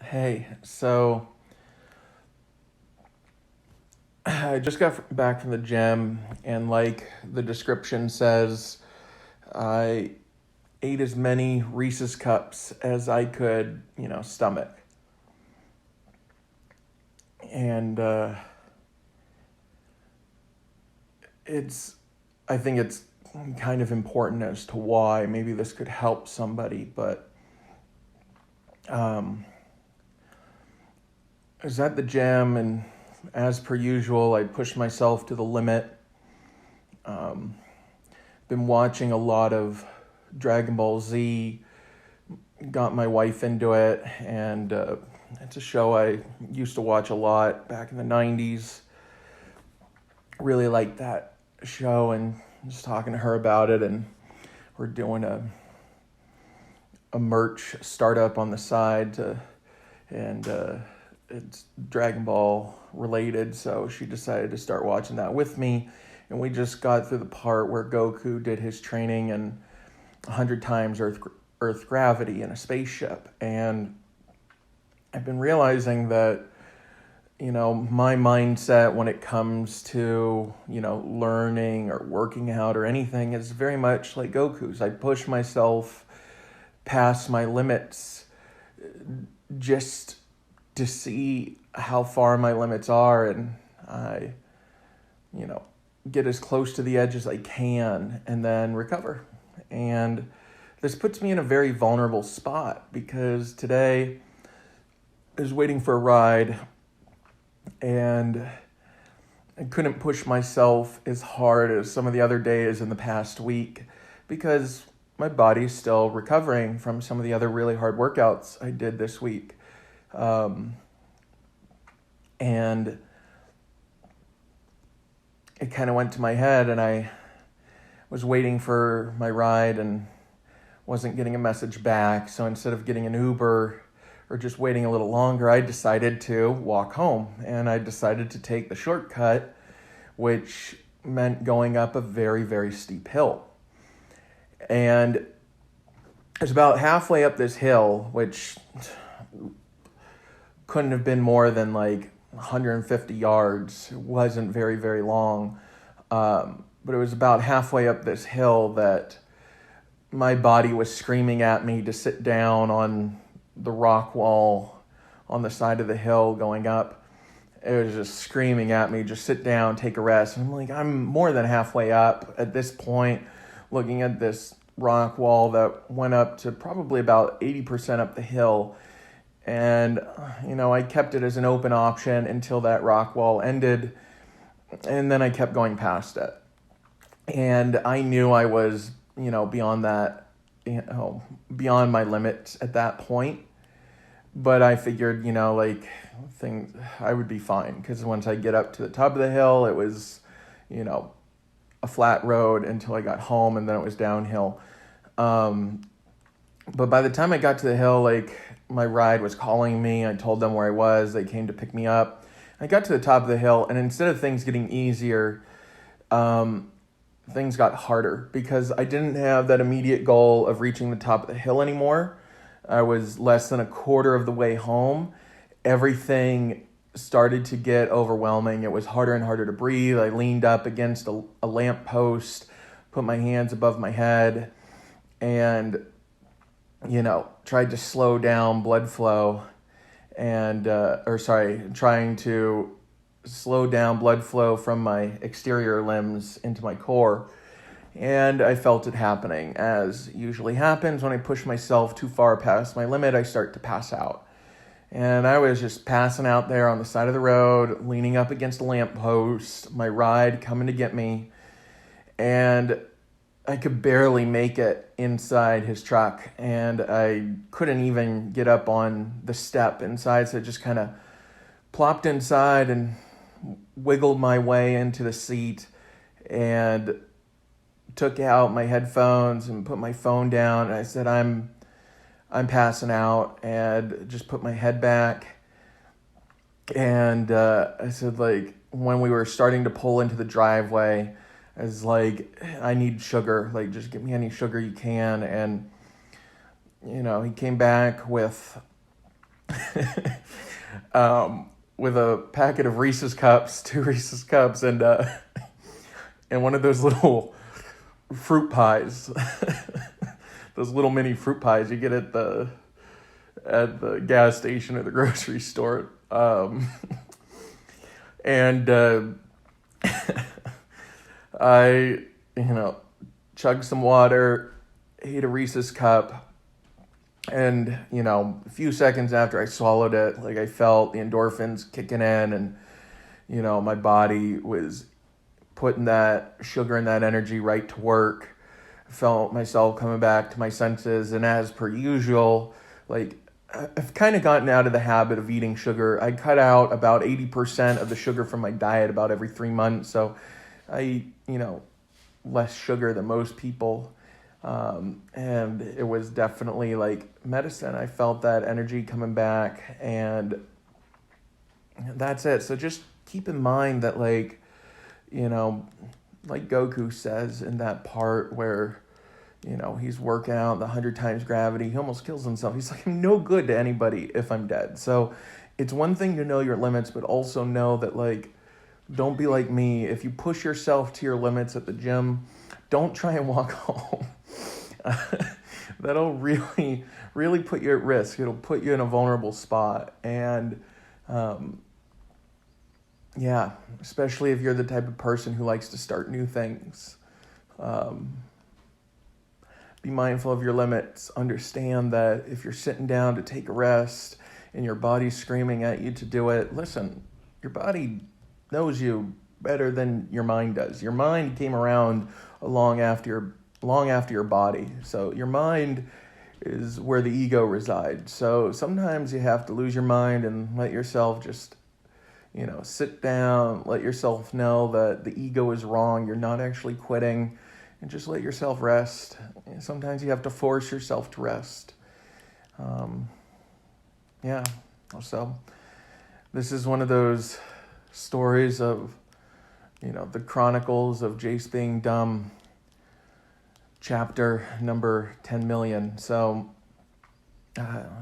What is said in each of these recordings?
Hey, so I just got back from the gym, and like the description says, I ate as many Reese's cups as I could, stomach. And it's, I think it's kind of important as to why. Maybe this could help somebody, but um, I was at the gym, and as per usual, I pushed myself to the limit. Um, been watching a lot of Dragon Ball Z, got my wife into it, and it's a show I used to watch a lot back in the 90s. Really liked that show, and just talking to her about it, and we're doing a merch startup on the side and it's Dragon Ball related, so she decided to start watching that with me, and we just got through the part where Goku did his training and 100 times Earth gravity in a spaceship. And I've been realizing that, my mindset when it comes to, learning or working out or anything is very much like Goku's. I push myself past my limits just to see how far my limits are, and I, you know, get as close to the edge as I can and then recover. And this puts me in a very vulnerable spot because today I was waiting for a ride and I couldn't push myself as hard as some of the other days in the past week because my body's still recovering from some of the other really hard workouts I did this week. And it kind of went to my head, and I was waiting for my ride and wasn't getting a message back. So instead of getting an Uber or just waiting a little longer, I decided to walk home, and I decided to take the shortcut, which meant going up a very, very steep hill. And it was about halfway up this hill, which couldn't have been more than like 150 yards. It wasn't very, very long. But it was about halfway up this hill that my body was screaming at me to sit down on the rock wall on the side of the hill going up. It was just screaming at me, just sit down, take a rest. And I'm like, I'm more than halfway up at this point, looking at this rock wall that went up to probably about 80% up the hill. And, I kept it as an open option until that rock wall ended. And then I kept going past it. And I knew I was, beyond that, beyond my limits at that point. But I figured, I would be fine. Because once I get up to the top of the hill, it was, a flat road until I got home, and then it was downhill. But by the time I got to the hill, my ride was calling me. I told them where I was. They came to pick me up. I got to the top of the hill, and instead of things getting easier, things got harder because I didn't have that immediate goal of reaching the top of the hill anymore. I was less than a quarter of the way home. Everything started to get overwhelming. It was harder and harder to breathe. I leaned up against a lamp post, put my hands above my head, and tried to slow down blood flow trying to slow down blood flow from my exterior limbs into my core. And I felt it happening. As usually happens when I push myself too far past my limit, I start to pass out. And I was just passing out there on the side of the road, leaning up against a lamppost, my ride coming to get me. And I could barely make it inside his truck, and I couldn't even get up on the step inside, so I just kind of plopped inside and wiggled my way into the seat and took out my headphones and put my phone down, and I said, I'm passing out, and just put my head back. And I said, when we were starting to pull into the driveway, I was like, I need sugar. Just give me any sugar you can. And, he came back with with a packet of Reese's cups, 2 Reese's cups, and one of those little fruit pies, those little mini fruit pies you get at the gas station or the grocery store. And I, chugged some water, ate a Reese's cup, and, a few seconds after I swallowed it, like I felt the endorphins kicking in, and, my body was putting that sugar and that energy right to work. I felt myself coming back to my senses, and as per usual, like, I've kind of gotten out of the habit of eating sugar. I cut out about 80% of the sugar from my diet about every 3 months, so I eat, less sugar than most people. And it was definitely like medicine. I felt that energy coming back, and that's it. So just keep in mind that, like Goku says in that part where, he's working out the 100 times gravity, he almost kills himself. He's like, I'm no good to anybody if I'm dead. So it's one thing to know your limits, but also know that, like, don't be like me. If you push yourself to your limits at the gym, don't try and walk home. That'll really, really put you at risk. It'll put you in a vulnerable spot. And, especially if you're the type of person who likes to start new things. Be mindful of your limits. Understand that if you're sitting down to take a rest and your body's screaming at you to do it, listen, your body knows you better than your mind does. Your mind came around long after your body. So your mind is where the ego resides. So sometimes you have to lose your mind and let yourself just, sit down, let yourself know that the ego is wrong. You're not actually quitting, and just let yourself rest. Sometimes you have to force yourself to rest. So this is one of those stories of, the Chronicles of Jace being dumb, chapter number 10 million. So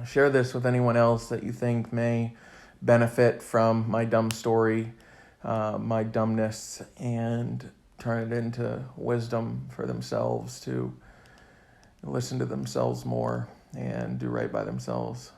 share this with anyone else that you think may benefit from my dumb story, my dumbness, and turn it into wisdom for themselves to listen to themselves more and do right by themselves.